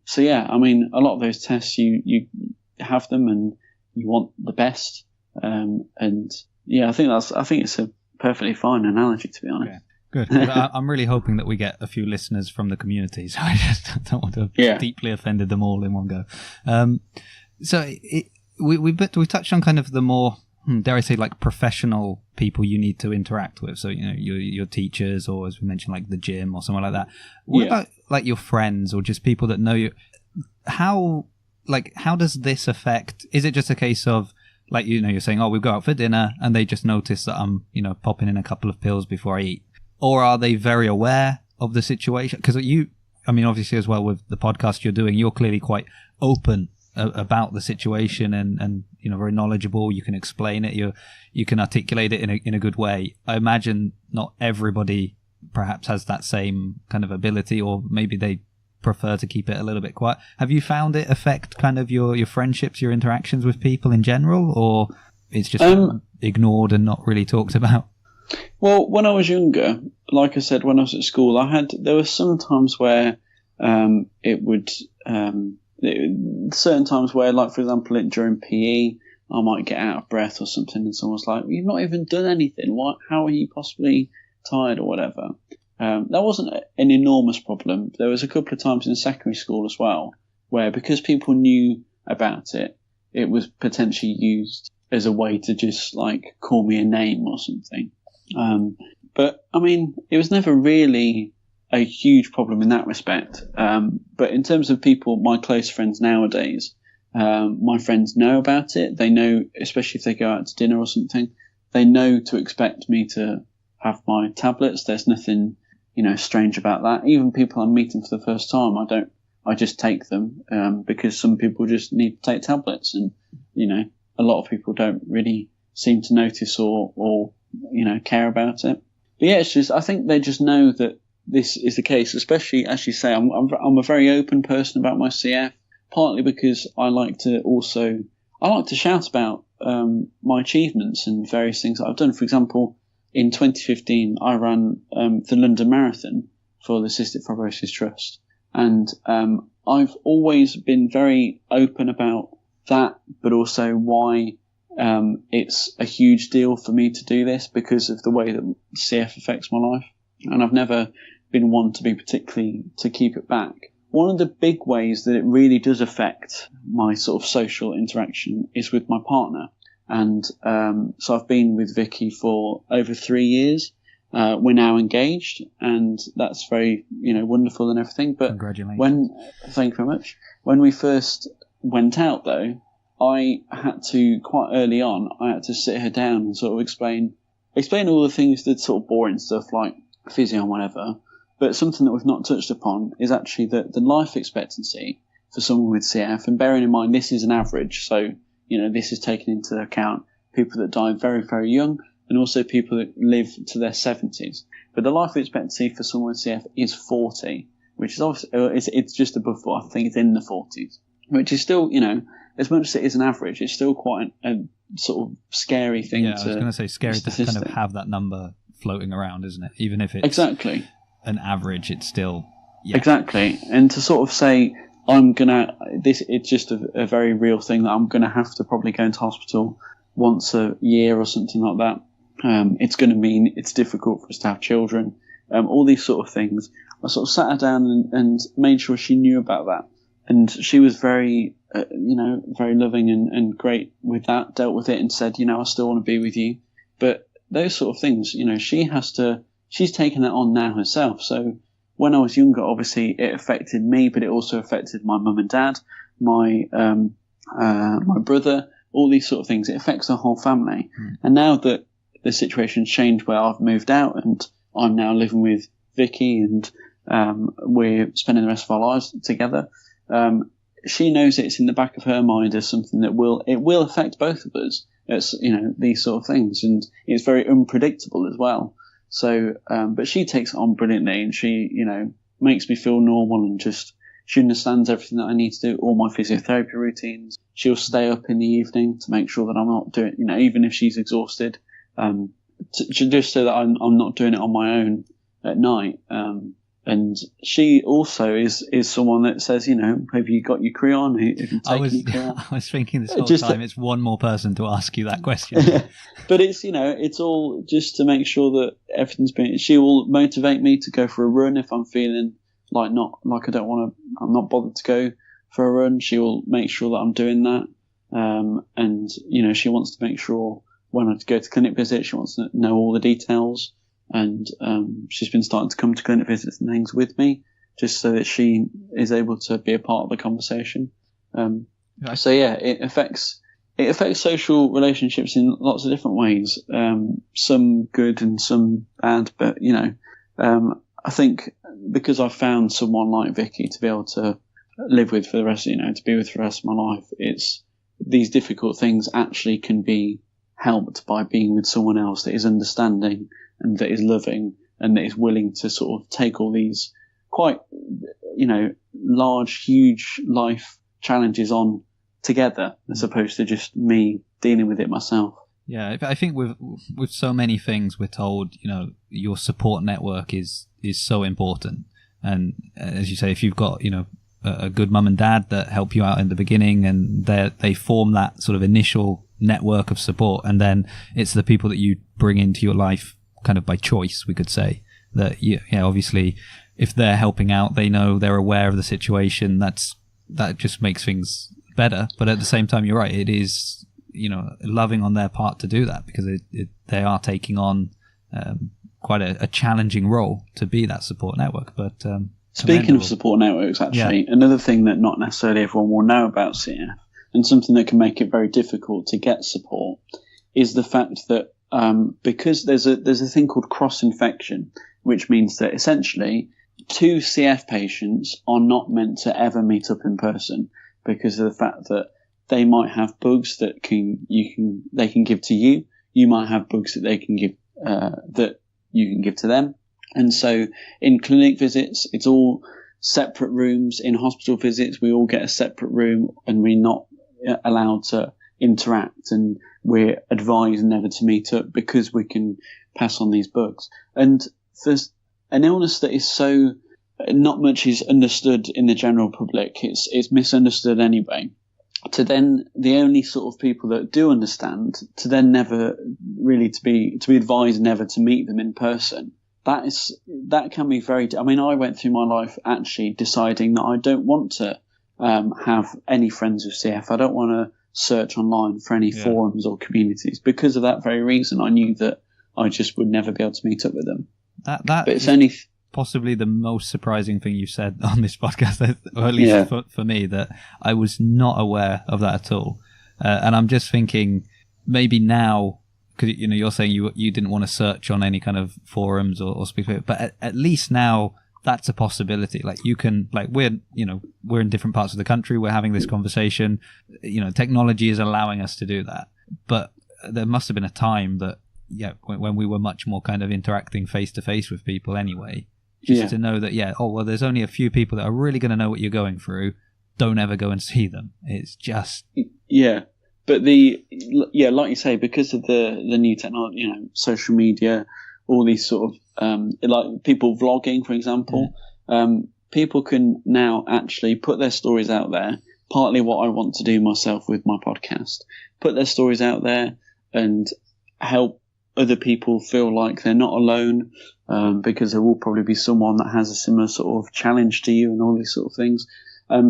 So yeah, I mean, a lot of those tests, you have them and you want the best. And yeah, I think it's a perfectly fine analogy, to be honest. Okay. Good. I'm really hoping that we get a few listeners from the community, so I just don't want to have deeply offended them all in one go. So we touched on kind of the more, dare I say, like professional people you need to interact with. So, your teachers, or as we mentioned, like the gym or somewhere like that. What about like your friends or just people that know you? How does this affect? Is it just a case of, like, you're saying, we go out for dinner and they just notice that I'm, popping in a couple of pills before I eat? Or are they very aware of the situation? Because obviously as well with the podcast you're doing, you're clearly quite open about the situation and very knowledgeable. You can explain it. You can articulate it in a good way. I imagine not everybody perhaps has that same kind of ability, or maybe they prefer to keep it a little bit quiet. Have you found it affect kind of your friendships, your interactions with people in general, or it's just ignored and not really talked about? Well, when I was younger, like I said, when I was at school, there were some times where certain times where, like, for example, during PE, I might get out of breath or something, and someone's like, "You've not even done anything. How are you possibly tired or whatever?" That wasn't an enormous problem. There was a couple of times in secondary school as well, where because people knew about it, it was potentially used as a way to just like call me a name or something. But I mean, it was never really a huge problem in that respect. But in terms of people, my close friends nowadays, my friends know about it. They know, especially if they go out to dinner or something, they know to expect me to have my tablets. There's nothing, strange about that. Even people I'm meeting for the first time, I just take them, because some people just need to take tablets, and, a lot of people don't really seem to notice or care about it. But yeah, it's just, I think they just know that this is the case, especially, as you say, I'm a very open person about my CF, partly because I like to shout about my achievements and various things that I've done. For example, in 2015, I ran the London Marathon for the Cystic Fibrosis Trust, and I've always been very open about that, but also why it's a huge deal for me to do this because of the way that CF affects my life, and I've never been one to be particularly to keep it back. One of the big ways that it really does affect my sort of social interaction is with my partner. And so I've been with Vicky for over 3 years. We're now engaged, and that's very, wonderful and everything. But congratulations. Thank you very much. When we first went out, though, I had to, quite early on, I had to sit her down and sort of explain all the things, the sort of boring stuff like physio and whatever. But something that we've not touched upon is actually the life expectancy for someone with CF, and bearing in mind this is an average, so this is taken into account people that die very, very young and also people that live to their 70s. But the life expectancy for someone with CF is 40, which is obviously it's just above 40. I think it's in the 40s, which is still, as much as it is an average, it's still quite a sort of scary thing. Yeah, I was going to say scary to kind of have that number floating around, isn't it? Even if it's exactly an average, it's still exactly. And to sort of say it's just a very real thing that I'm gonna have to probably go into hospital once a year or something like that. It's going to mean it's difficult for us to have children. All these sort of things. I sort of sat her down and made sure she knew about that. And she was very, very loving and great with that, dealt with it and said, I still want to be with you. But those sort of things, she's taken that on now herself. So when I was younger, obviously it affected me, but it also affected my mum and dad, my brother, all these sort of things. It affects the whole family. And now that the situation's changed where I've moved out and I'm now living with Vicky and we're spending the rest of our lives together, she knows it's in the back of her mind as something that will affect both of us. It's, these sort of things, and it's very unpredictable as well. So, but she takes it on brilliantly, and she, makes me feel normal, and she understands everything that I need to do, all my physiotherapy routines. She'll stay up in the evening to make sure that I'm not doing, even if she's exhausted, just so that I'm not doing it on my own at night. And she also is someone that says, have you got your crayon? Have you taken your crayon? I was thinking this whole time, it's one more person to ask you that question. But it's, it's all just to make sure that everything's been. She will motivate me to go for a run if I'm feeling I'm not bothered to go for a run. She will make sure that I'm doing that. And, she wants to make sure when I go to clinic visits, she wants to know all the details. And she's been starting to come to clinic visits and things with me, just so that she is able to be a part of the conversation. So yeah, it affects social relationships in lots of different ways. Some good and some bad, but I think because I've found someone like Vicky to be able to live with for the rest, to be with for the rest of my life, it's these difficult things actually can be helped by being with someone else that is understanding and that is loving and that is willing to sort of take all these quite, large, huge life challenges on together as opposed to just me dealing with it myself. Yeah, I think with so many things we're told, your support network is so important. And as you say, if you've got, a good mum and dad that help you out in the beginning and they form that sort of initial network of support, and then it's the people that you bring into your life kind of by choice, we could say, that obviously if they're helping out, they know, they're aware of the situation, that just makes things better. But at the same time, you're right, it is loving on their part to do that, because they are taking on quite a challenging role to be that support network. But speaking of support networks, actually, another thing that not necessarily everyone will know about CF, and something that can make it very difficult to get support, is the fact that because there's a thing called cross-infection, which means that essentially two CF patients are not meant to ever meet up in person because of the fact that they might have bugs that they can give to you. You might have bugs that they can give that you can give to them. And so in clinic visits, it's all separate rooms. In hospital visits, we all get a separate room and we're not allowed to interact, and we're advised never to meet up because we can pass on these bugs. And for an illness that is so not much is understood in the general public, it's misunderstood anyway. To then the only sort of people that do understand, to then never really to be advised never to meet them in person. That can be very. I mean, I went through my life actually deciding that I don't want to have any friends with CF. I don't want to search online for any forums or communities because of that very reason. I knew that I just would never be able to meet up with them. But it's only possibly the most surprising thing you said on this podcast, or at least for me, that I was not aware of that at all. And I'm just thinking maybe now, because you're saying you didn't want to search on any kind of forums or speak, but at least now that's a possibility. Like you can, like we're in different parts of the country. We're having this conversation. Technology is allowing us to do that. But there must have been a time that, when we were much more kind of interacting face to face with people anyway, just to know that, there's only a few people that are really going to know what you're going through. Don't ever go and see them. It's just... Yeah. But like you say, because of the new technology, social media, all these sort of, like people vlogging, for example, people can now actually put their stories out there. Partly what I want to do myself with my podcast, put their stories out there and help other people feel like they're not alone, because there will probably be someone that has a similar sort of challenge to you and all these sort of things.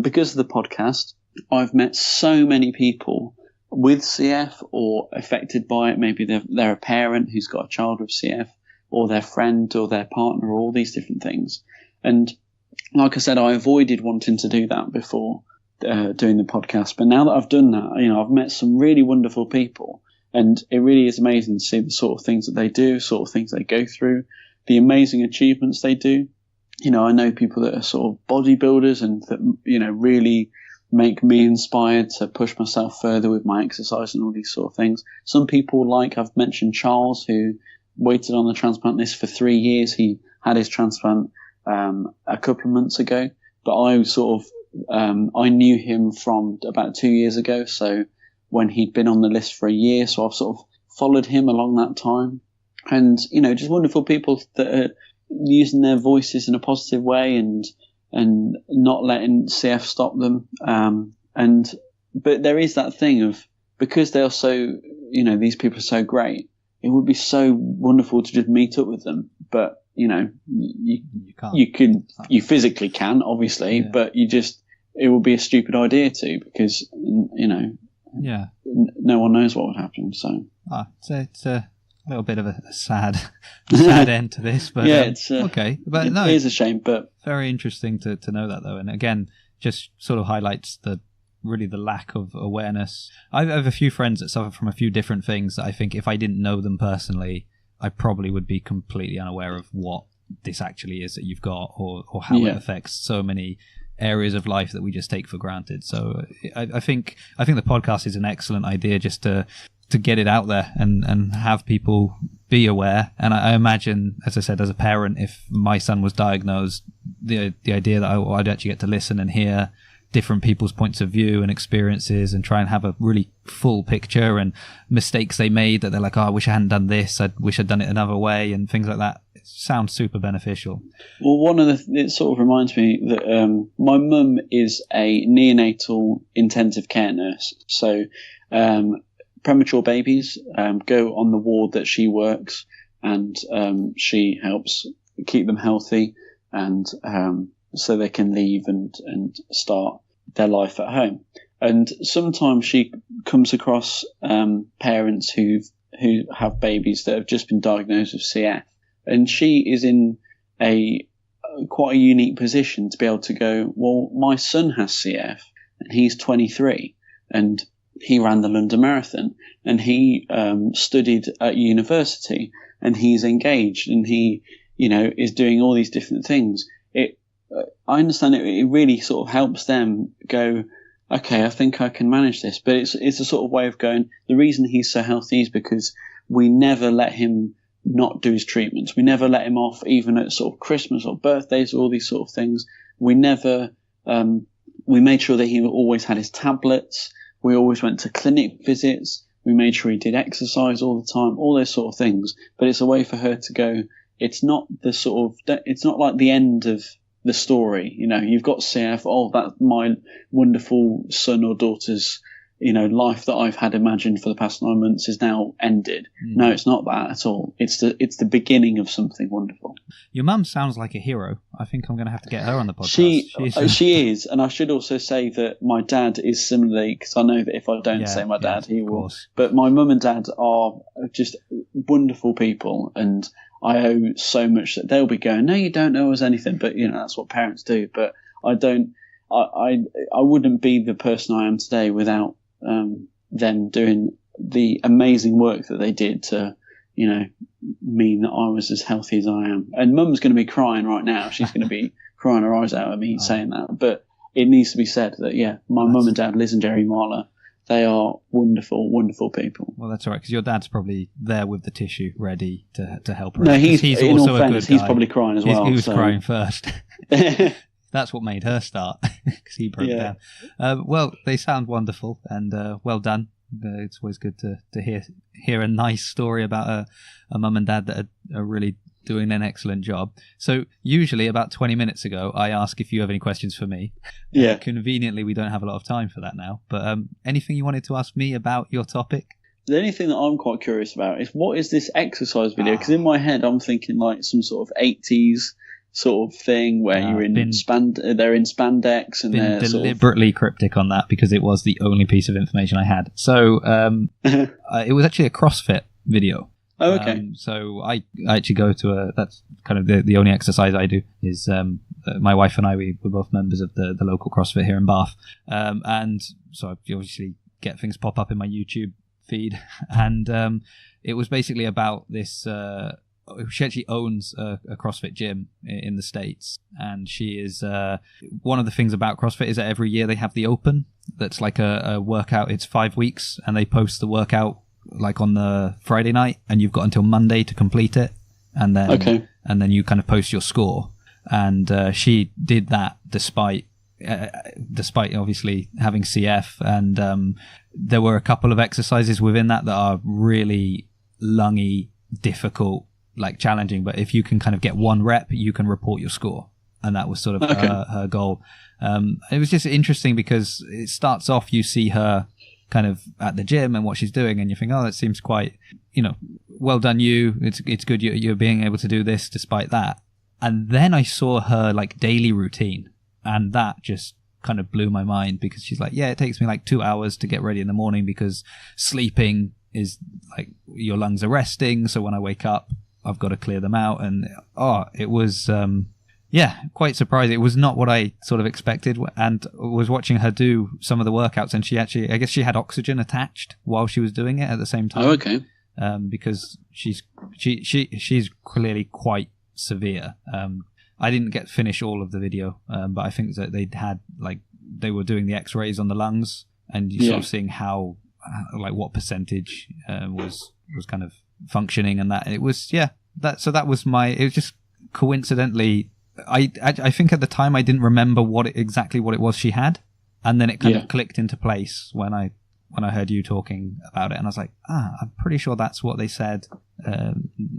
Because of the podcast, I've met so many people with CF or affected by it. Maybe they're a parent who's got a child with CF, or their friend or their partner, or all these different things. And like I said, I avoided wanting to do that before doing the podcast. But now that I've done that, I've met some really wonderful people, and it really is amazing to see the sort of things that they do, sort of things they go through, the amazing achievements they do. I know people that are sort of bodybuilders and that, really make me inspired to push myself further with my exercise and all these sort of things. Some people, like I've mentioned, Charles, who waited on the transplant list for 3 years. He had his transplant a couple of months ago, but I sort of I knew him from about 2 years ago. So when he'd been on the list for a year, so I've sort of followed him along that time. And just wonderful people that are using their voices in a positive way and not letting CF stop them. But there is that thing of, because they are so, these people are so great, it would be so wonderful to just meet up with them. But, you can't. You physically can, obviously, but it would be a stupid idea to, because, no one knows what would happen. So it's a little bit of a sad end to this, but it's okay. But no, it is a shame, but very interesting to know that, though. And again, just sort of highlights the lack of awareness. I have a few friends that suffer from a few different things that I think if I didn't know them personally, I probably would be completely unaware of what this actually is that you've got, or how it affects so many areas of life that we just take for granted. So I think the podcast is an excellent idea, just to get it out there and have people be aware. And I imagine, as I said, as a parent, if my son was diagnosed, the idea that I'd actually get to listen and hear different people's points of view and experiences and try and have a really full picture, and mistakes they made that they're like, I wish I hadn't done this, I wish I'd done it another way, and things like that. It sounds super beneficial. Well, it sort of reminds me that my mum is a neonatal intensive care nurse. So premature babies go on the ward that she works, and she helps keep them healthy, and so they can leave and start their life at home. And sometimes she comes across parents who have babies that have just been diagnosed with CF, and she is in quite a unique position to be able to go, well, my son has CF and he's 23 and he ran the London Marathon, and he studied at university, and he's engaged, and he, is doing all these different things. I understand it really sort of helps them go, okay, I think I can manage this. But it's a sort of way of going, the reason he's so healthy is because we never let him not do his treatments. We never let him off, even at sort of Christmas or birthdays or all these sort of things. We never, we made sure that he always had his tablets. We always went to clinic visits. We made sure he did exercise all the time, all those sort of things. But it's a way for her to go, it's not it's not like the end of the story. You've got CF, that's my wonderful son or daughter's, life that I've had imagined for the past 9 months is now ended. No, it's not that at all. It's the beginning of something wonderful. Your mum sounds like a hero. I think I'm going to have to get her on the podcast. She is. And I should also say that my dad is similarly, because I know that if I don't say my dad, he will. But my mum and dad are just wonderful people, and I owe so much that they'll be going, no, you don't owe us anything, but that's what parents do. But I wouldn't be the person I am today without them doing the amazing work that they did to, mean that I was as healthy as I am. And Mum's going to be crying right now. She's going to be crying her eyes out at me saying that. But it needs to be said that, my mum and dad, Liz and Jerry Marler, they are wonderful, wonderful people. Well, that's all right, because your dad's probably there with the tissue ready to help her. No, he's in also all fairness, he's probably crying as well. He was crying first. That's what made her start, because he broke down. Well, they sound wonderful, and well done. It's always good to hear a nice story about a mum and dad that are really doing an excellent job. So usually about 20 minutes ago, I ask if you have any questions for me. Yeah. Conveniently, we don't have a lot of time for that now. But anything you wanted to ask me about your topic? The only thing that I'm quite curious about is, what is this exercise video? Because in my head, I'm thinking like some sort of 80s sort of thing where they're in spandex and they're deliberately cryptic on that because it was the only piece of information I had. So it was actually a CrossFit video. Oh, okay. So I actually go to that's kind of the only exercise I do is my wife and I, we're both members of the local CrossFit here in Bath. And so I obviously get things pop up in my YouTube feed. And it was basically about this, she actually owns a CrossFit gym in the States. And she is, one of the things about CrossFit is that every year they have the Open. That's like a workout. It's 5 weeks and they post the workout like on the Friday night, and you've got until Monday to complete it, and then you kind of post your score. And she did that despite obviously having CF, and there were a couple of exercises within that are really lungy, difficult, like challenging. But if you can kind of get one rep, you can report your score, and that was sort of her goal. It was just interesting because it starts off, you see her kind of at the gym and what she's doing, and you think, oh, that seems quite, well done you. It's good you're being able to do this despite that. And then I saw her like daily routine, and that just kind of blew my mind, because she's like, it takes me like 2 hours to get ready in the morning because sleeping is like your lungs are resting. So when I wake up, I've got to clear them out. And it was quite surprising. It was not what I sort of expected, and was watching her do some of the workouts, and she actually, I guess she had oxygen attached while she was doing it at the same time. Oh, okay. Because she's clearly quite severe. I didn't get to finish all of the video, but I think that they were doing the X-rays on the lungs, and you sort of seeing how what percentage was kind of functioning, and that it was that was it was just coincidentally. I think at the time I didn't remember exactly what it was she had, and then it kind of clicked into place when I heard you talking about it, and I was like, I'm pretty sure that's what they said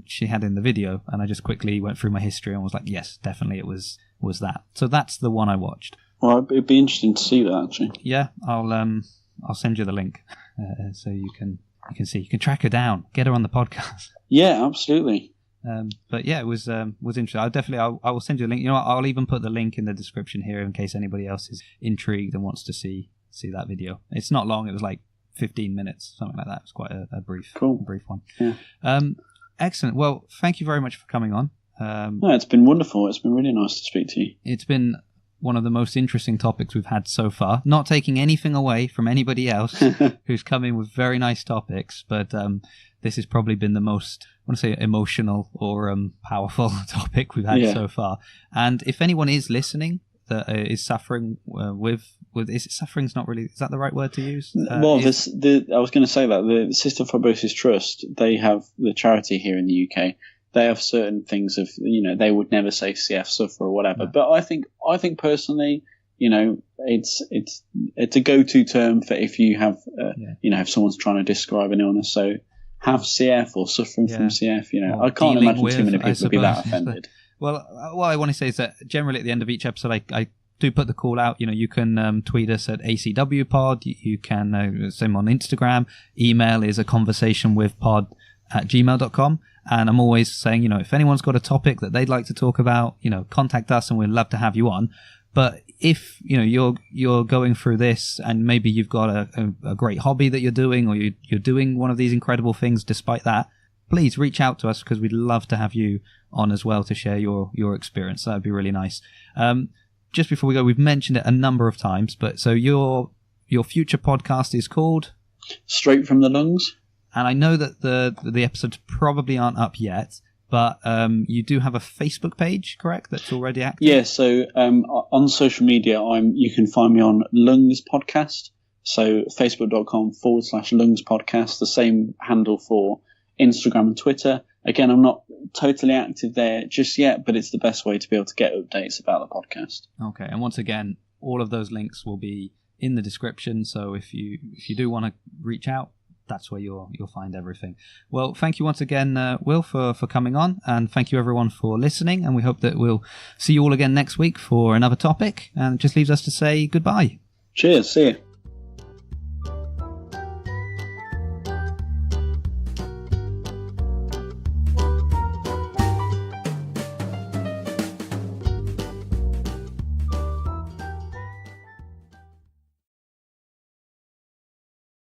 she had in the video, and I just quickly went through my history and was like, yes, definitely it was that. So that's the one I watched. Well, it'd be interesting to see that, actually. Yeah, I'll send you the link so you can see, you can track her down, get her on the podcast. Yeah, absolutely. But yeah, it was interesting. I will send you a link. I'll even put the link in the description here in case anybody else is intrigued and wants to see that video. It's not long. It was like 15 minutes, something like that. It was quite a brief one. Yeah. Excellent. Well, thank you very much for coming on. No, it's been wonderful. It's been really nice to speak to you. It's been one of the most interesting topics we've had so far. Not taking anything away from anybody else who's come in with very nice topics, but this has probably been the most, I want to say, emotional or powerful topic we've had so far. And if anyone is listening that is suffering suffering's not really, is that the right word to use? I was going to say that the Cystic Fibrosis Trust, they have the charity here in the UK. They have certain things of, they would never say CF sufferer or whatever. No. But I think personally, it's a go-to term for if you have, if someone's trying to describe an illness. So have CF or suffering from CF, I can't imagine too many people would be that offended. Well, what I want to say is that generally at the end of each episode, I do put the call out. You can tweet us at ACW Pod. You can send on Instagram. Email is aconversationwithpod@gmail.com. And I'm always saying, if anyone's got a topic that they'd like to talk about, contact us and we'd love to have you on. But if, you're going through this and maybe you've got a great hobby that you're doing, or you're doing one of these incredible things despite that, please reach out to us, because we'd love to have you on as well to share your experience. That would be really nice. Just before we go, we've mentioned it a number of times, but so your future podcast is called? Straight from the Lungs. And I know that the episodes probably aren't up yet, but you do have a Facebook page, correct? That's already active? Yeah, so on social media, you can find me on Lungs Podcast. So facebook.com/Lungs Podcast, the same handle for Instagram and Twitter. Again, I'm not totally active there just yet, but it's the best way to be able to get updates about the podcast. Okay, and once again, all of those links will be in the description, so if you do want to reach out, that's where you'll find everything. Well, thank you once again, Will, for coming on, and thank you everyone for listening, and we hope that we'll see you all again next week for another topic, and it just leaves us to say goodbye. Cheers, see you.